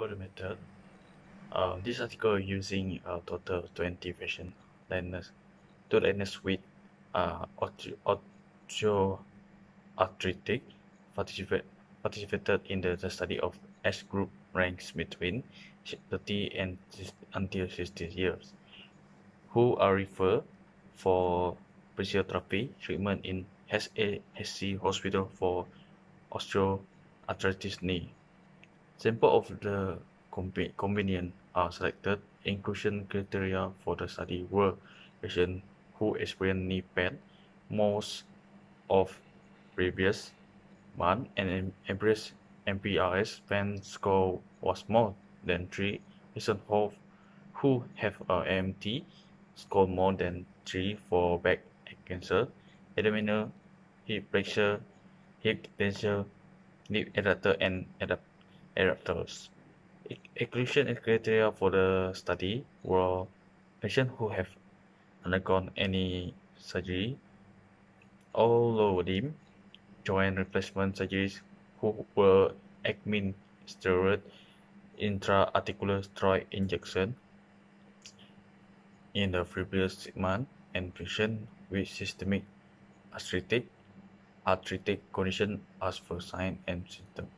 for the method. This article using a total 20 patient learners to learners with osteoarthritic participate, participated in the study of age group ranks between 30 and until 60 years, who are referred for physiotherapy treatment in SASC hospital for osteoarthritis knee. Samples of the convenient are selected. Inclusion criteria for the study were patients who experienced knee pain most of previous month and average MPRS pain score was more than 3. Patients who have a AMT score more than 3 for back cancer, abdominal, hip flexure, hip extension, knee adductor and adapters. Inclusion criteria for the study were patients who have undergone any surgery, all lower limb joint replacement surgeries who were administered intra-articular steroid injection in the previous month, and patients with systemic arthritic condition as for signs and symptoms.